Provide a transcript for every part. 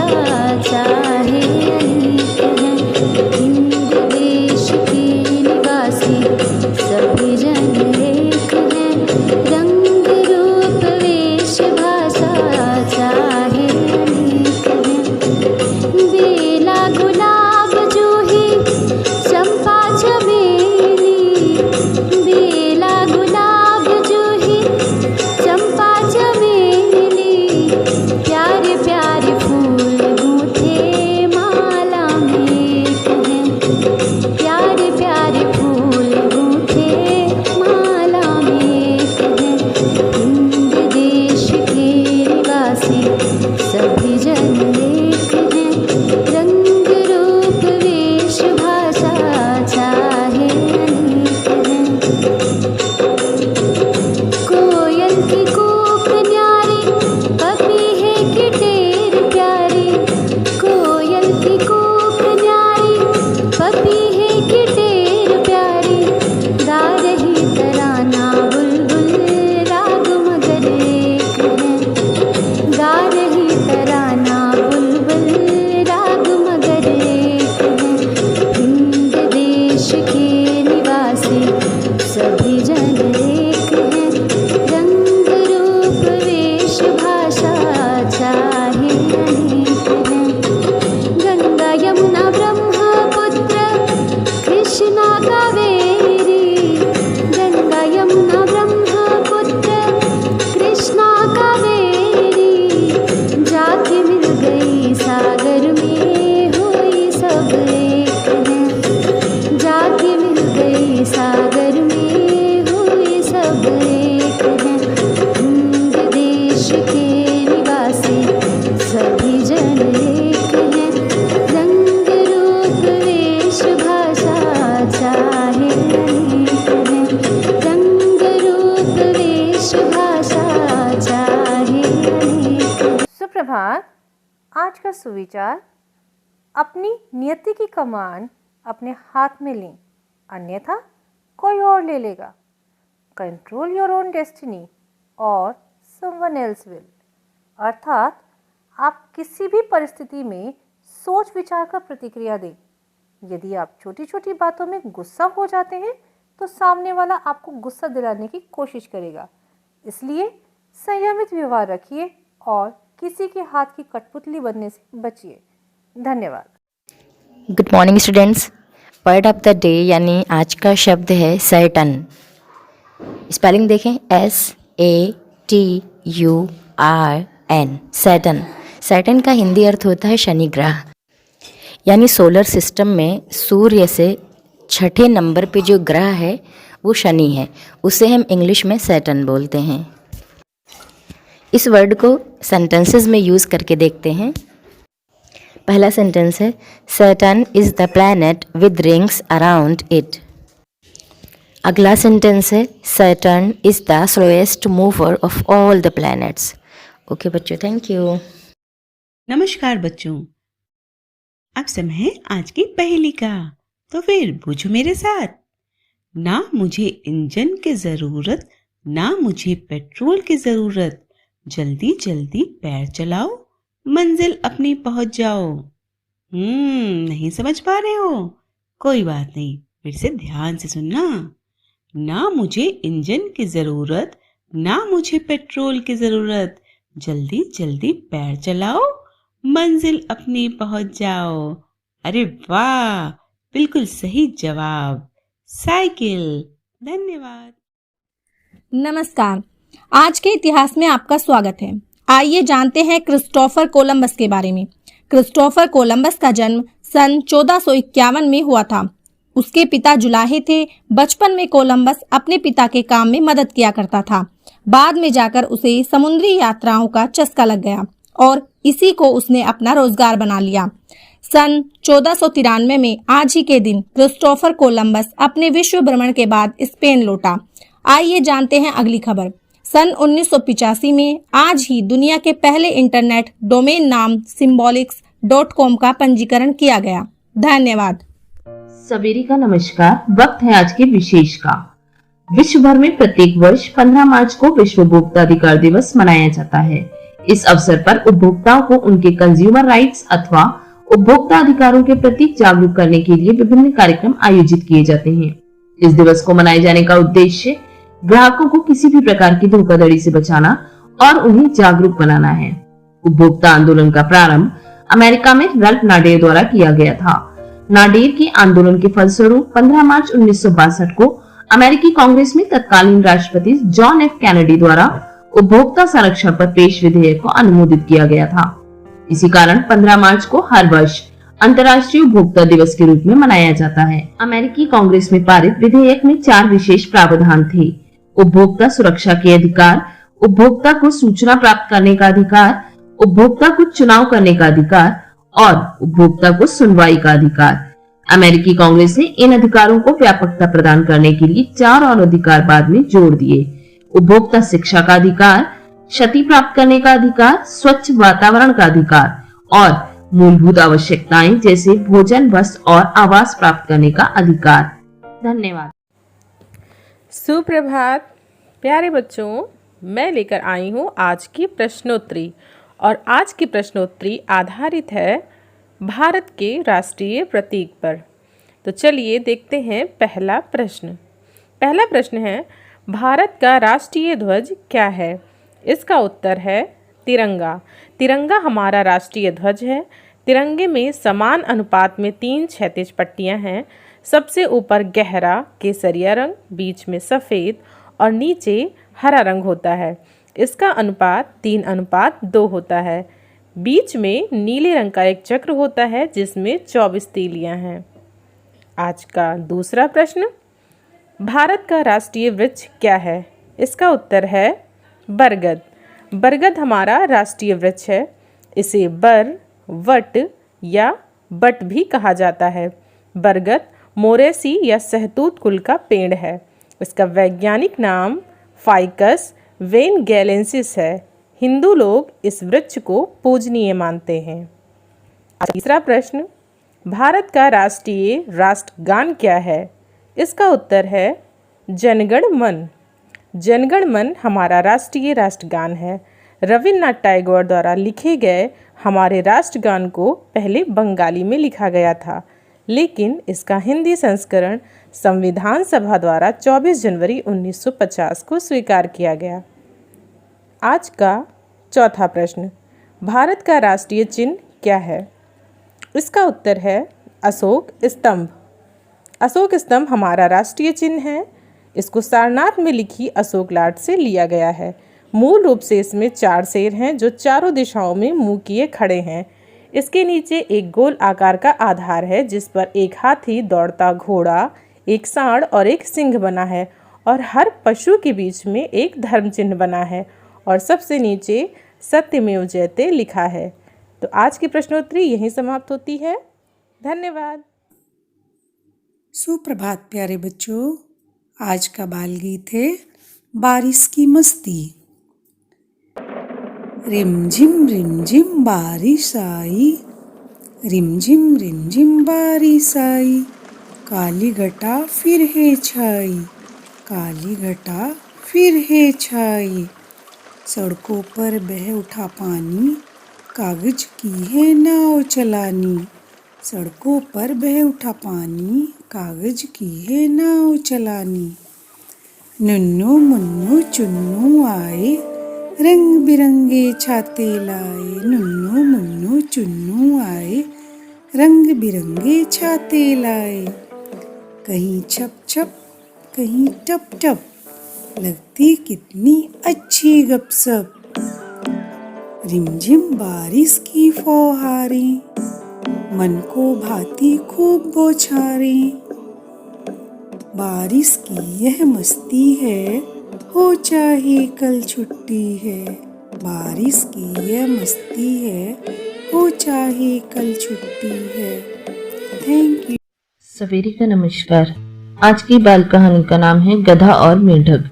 भाषा चाहे अनेक हैं। हिंद देश के निवासी सभी जन एक हैं। रंग रूप वेश भाषा चाहे अनेक हैं। बेला गुलाब जूही चंपा चमेली, बेला गुलाब जूही चंपा चमेली, प्यारे प्यारे फूल गूंथे माला में एक हैं। प्यारे प्यारे फूल गूंथे माला में एक हैं। हिंद देश के निवासी सभी जन एक हैं। रंग रूप वेश भाषा चाहे अनेक हैं। कोयल की कूक न्यारी, पपीहे की टेर प्यारी, कोयल की कूक न्यारी, पपीहे की टेर प्यारी, गा रही तराना बुलबुल राग मगर एक हैं। गा रही तराना बुलबुल राग मगर एक हैं। हिंद देश के निवासी सभी जन एक हैं। रंग रूप वेश भाषा चाहे अनेक हैं। गंगा यमुना ब्रह्मपुत्र कृष्णा कावेरी, गंगा यमुना ब्रह्मपुत्र कृष्णा कावेरी, जाके मिल गई सागर में हुई सब एक हैं। जाके मिल गई सागर में हुई सब एक हैं। हिंद देश के निवासी सभी जन एक हैं। रंग रूप वेश भाषा चाहे अनेक हैं। रंग रूप वेश भाषा चाहे अनेक हैं। सुप्रभात। आज का सुविचार, अपनी नियति की कमान अपने हाथ में लें, अन्यथा कोई और ले लेगा। कंट्रोल योर ओन डेस्टिनी और समवन एल्स विल। अर्थात आप किसी भी परिस्थिति में सोच विचार कर प्रतिक्रिया दें। यदि आप छोटी छोटी बातों में गुस्सा हो जाते हैं तो सामने वाला आपको गुस्सा दिलाने की कोशिश करेगा। इसलिए संयमित व्यवहार रखिए और किसी के हाथ की कठपुतली बनने से बचिए। धन्यवाद। Good morning students. Word of the day यानी आज का शब्द है सैटर्न। स्पेलिंग देखें, SATURN, सैटर्न। सैटर्न का हिंदी अर्थ होता है शनि ग्रह। यानी सोलर सिस्टम में सूर्य से छठे नंबर पे जो ग्रह है वो शनि है, उसे हम इंग्लिश में सैटर्न बोलते हैं। इस वर्ड को सेंटेंसेस में यूज़ करके देखते हैं। पहला सेंटेंस है, Saturn is the planet with rings around it. अगला सेंटेंस है, Saturn is the slowest mover of all the planets. Okay बच्चों, थैंक यू। नमस्कार बच्चों, अब समय है आज की पहेली का, तो फिर पूछो मेरे साथ। ना मुझे इंजन की जरूरत, ना मुझे पेट्रोल की जरूरत, जल्दी जल्दी पैर चलाओ, मंजिल अपनी पहुंच जाओ। नहीं समझ पा रहे हो? कोई बात नहीं, फिर से ध्यान से सुनना। ना मुझे इंजन की जरूरत, ना मुझे पेट्रोल की जरूरत, जल्दी जल्दी पैर चलाओ, मंजिल अपनी पहुंच जाओ। अरे वाह, बिल्कुल सही जवाब, साइकिल। धन्यवाद। नमस्कार, आज के इतिहास में आपका स्वागत है। आइए जानते हैं क्रिस्टोफर कोलंबस के बारे में। क्रिस्टोफर कोलंबस का जन्म सन 1451 में हुआ था। उसके पिता जुलाहे थे। बचपन में कोलंबस अपने पिता के काम में मदद किया करता था। बाद में जाकर उसे समुद्री यात्राओं का चस्का लग गया और इसी को उसने अपना रोजगार बना लिया। सन 1493 में आज ही के दिन क्रिस्टोफर कोलंबस अपने विश्व भ्रमण के बाद स्पेन लौटा। आइए जानते हैं अगली खबर। सन 1985 में आज ही दुनिया के पहले इंटरनेट डोमेन नाम symbolics.com का पंजीकरण किया गया। धन्यवाद। सवेरे का नमस्कार। वक्त है आज के विशेष का। विश्व भर में प्रत्येक वर्ष 15 मार्च को विश्व उपभोक्ता अधिकार दिवस मनाया जाता है। इस अवसर पर उपभोक्ताओं को उनके कंज्यूमर राइट्स अथवा उपभोक्ता अधिकारों के प्रति जागरूक करने के लिए विभिन्न कार्यक्रम आयोजित किए जाते हैं। इस दिवस को मनाए जाने का उद्देश्य ग्राहकों को किसी भी प्रकार की धोखाधड़ी से बचाना और उन्हें जागरूक बनाना है। उपभोक्ता आंदोलन का प्रारंभ अमेरिका में रल्फ नाडेर द्वारा किया गया था। नाडेर के आंदोलन के फलस्वरूप 15 मार्च 1962 को अमेरिकी कांग्रेस में तत्कालीन राष्ट्रपति जॉन एफ कैनेडी द्वारा उपभोक्ता संरक्षण पर पेश विधेयक को अनुमोदित किया गया था। इसी कारण 15 मार्च को हर वर्ष अंतर्राष्ट्रीय उपभोक्ता दिवस के रूप में मनाया जाता है। अमेरिकी कांग्रेस में पारित विधेयक में 4 विशेष प्रावधान थे: उपभोक्ता सुरक्षा के अधिकार, उपभोक्ता को सूचना प्राप्त करने का अधिकार, उपभोक्ता को चुनाव करने का अधिकार और उपभोक्ता को सुनवाई का अधिकार। अमेरिकी कांग्रेस ने इन अधिकारों को व्यापकता प्रदान करने के लिए 4 और अधिकार बाद में जोड़ दिए: उपभोक्ता शिक्षा का अधिकार, क्षति प्राप्त करने का अधिकार, स्वच्छ वातावरण का अधिकार और मूलभूत आवश्यकताएं जैसे भोजन, वस्त्र और आवास प्राप्त करने का अधिकार। धन्यवाद। सुप्रभात प्यारे बच्चों, मैं लेकर आई हूँ आज की प्रश्नोत्तरी और आज की प्रश्नोत्तरी आधारित है भारत के राष्ट्रीय प्रतीक पर। तो चलिए देखते हैं पहला प्रश्न। पहला प्रश्न है, भारत का राष्ट्रीय ध्वज क्या है? इसका उत्तर है तिरंगा। तिरंगा हमारा राष्ट्रीय ध्वज है। तिरंगे में समान अनुपात में 3 क्षैतिज पट्टियां हैं। सबसे ऊपर गहरा केसरिया रंग, बीच में सफ़ेद और नीचे हरा रंग होता है। इसका अनुपात 3:2 होता है। बीच में नीले रंग का एक चक्र होता है जिसमें 24 तीलियां हैं। आज का दूसरा प्रश्न, भारत का राष्ट्रीय वृक्ष क्या है? इसका उत्तर है बरगद। बरगद हमारा राष्ट्रीय वृक्ष है। इसे बर, वट या बट भी कहा जाता है। बरगद मोरेसी या सहतूत कुल का पेड़ है। इसका वैज्ञानिक नाम फाइकस वेनगेलेंसिस है। हिंदू लोग इस वृक्ष को पूजनीय मानते हैं। तीसरा प्रश्न, भारत का राष्ट्रीय राष्ट्रगान क्या है? इसका उत्तर है जनगण मन। जनगण मन हमारा राष्ट्रीय राष्ट्रगान है। रविन्द्रनाथ टैगोर द्वारा लिखे गए हमारे राष्ट्रगान को पहले बंगाली में लिखा गया था, लेकिन इसका हिंदी संस्करण संविधान सभा द्वारा 24 जनवरी 1950 को स्वीकार किया गया। आज का चौथा प्रश्न, भारत का राष्ट्रीय चिन्ह क्या है? इसका उत्तर है अशोक स्तंभ। अशोक स्तंभ हमारा राष्ट्रीय चिन्ह है। इसको सारनाथ में लिखी अशोक लाट से लिया गया है। मूल रूप से इसमें 4 शेर हैं जो चारों दिशाओं में मुंह किए खड़े हैं। इसके नीचे एक गोल आकार का आधार है जिस पर एक हाथी, दौड़ता घोड़ा, एक सांड और एक सिंह बना है और हर पशु के बीच में एक धर्म चिन्ह बना है और सबसे नीचे सत्यमेव जयते लिखा है। तो आज की प्रश्नोत्तरी यहीं समाप्त होती है। धन्यवाद। सुप्रभात प्यारे बच्चों, आज का बाल गीत है बारिश की मस्ती। रिमझिम बारिश आई, रिमझिम बारिश आई, काली घटा फिर है छाई, काली घटा फिर है छाई। सड़कों पर बह उठा पानी, कागज की है नाव चलानी। सड़कों पर बह उठा पानी, कागज की है नाव चलानी। नन्नू मुन्नू चुन्नू आए, रंग बिरंगे छाते लाए। नन्नू मुन्नू चुन्नू आए, रंग बिरंगे छाते लाए। कहीं छप छप, कहीं टप टप, लगती कितनी अच्छी गपसप। रिमझिम बारिश की फौहारें, मन को भाती खूब बौछारें। बारिश की यह मस्ती है, हो चाहे कल छुट्टी है। बारिश की यह मस्ती है, हो चाहे कल छुट्टी है। Thank you. सवेरे का नमस्कार। आज की बाल कहानी का नाम है गधा और मेंढक।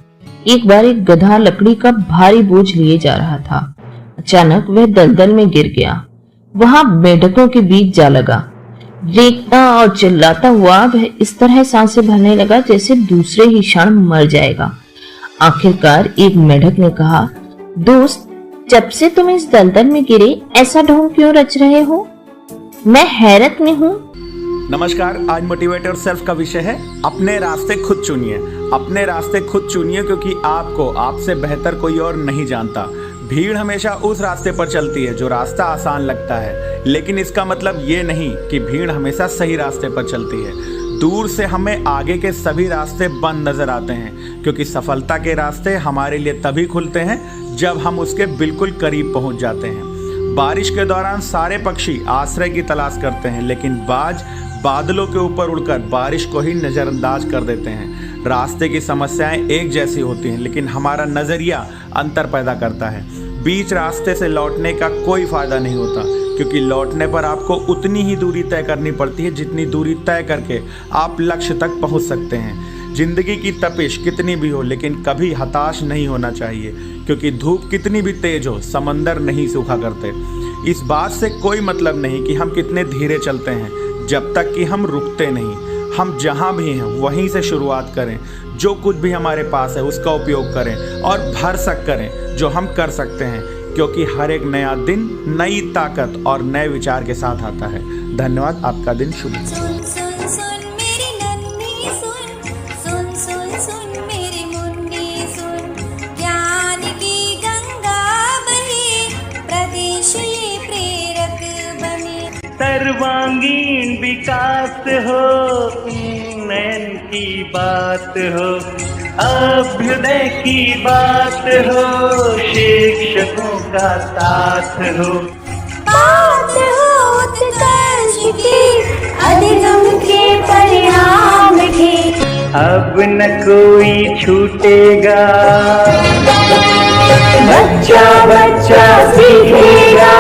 एक बार एक गधा लकड़ी का भारी बोझ लिए जा रहा था। अचानक वह दलदल में गिर गया। वहां मेंढकों के बीच जा लगा। रेंगता और चिल्लाता हुआ वह इस तरह सांसें भरने लगा जैसे दूसरे ही क्षण मर जाएगा। आखिरकार एक मेंढक ने कहा, दोस्त जब से तुम इस दलदल में गिरे ऐसा ढोंग क्यों रच रहे हो? मैं हैरत में हूँ। नमस्कार, आज मोटिवेटर सेल्फ का विषय है अपने रास्ते खुद चुनिए। अपने रास्ते खुद चुनिए क्योंकि आपको आपसे बेहतर कोई और नहीं जानता। भीड़ हमेशा उस रास्ते पर चलती है जो रास्ता आसान लगता है, लेकिन इसका मतलब ये नहीं कि भीड़ हमेशा सही रास्ते पर चलती है। दूर से हमें आगे के सभी रास्ते बंद नजर आते हैं, क्योंकि सफलता के रास्ते हमारे लिए तभी खुलते हैं जब हम उसके बिल्कुल करीब पहुंच जाते हैं। बारिश के दौरान सारे पक्षी आश्रय की तलाश करते हैं, लेकिन बाज बादलों के ऊपर उड़कर बारिश को ही नज़रअंदाज कर देते हैं। रास्ते की समस्याएं एक जैसी होती हैं, लेकिन हमारा नज़रिया अंतर पैदा करता है। बीच रास्ते से लौटने का कोई फ़ायदा नहीं होता, क्योंकि लौटने पर आपको उतनी ही दूरी तय करनी पड़ती है जितनी दूरी तय करके आप लक्ष्य तक पहुंच सकते हैं। जिंदगी की तपिश कितनी भी हो, लेकिन कभी हताश नहीं होना चाहिए, क्योंकि धूप कितनी भी तेज हो, समंदर नहीं सूखा करते। इस बात से कोई मतलब नहीं कि हम कितने धीरे चलते हैं, जब तक कि हम रुकते नहीं। हम जहाँ भी हैं वहीं से शुरुआत करें। जो कुछ भी हमारे पास है उसका उपयोग करें और भरसक करें जो हम कर सकते हैं, क्योंकि हर एक नया दिन नई ताकत और नए विचार के साथ आता है। धन्यवाद। आपका दिन शुभ हो। सुन सुन सुन मेरी नन्ही सुन, सुन सुन सुन मेरी मुन्नी सुन, ज्ञान की गंगा बहे, प्रदेश ये प्रेरक बने। सर्वांगीण विकास हो, उन्नयन की बात हो, अभ्युदय की बात हो, शिक्षकों का साथ हो, बात हो उत्कर्ष की, अधिगम के परिणाम की। अब न कोई छूटेगा, बच्चा बच्चा सीखेगा।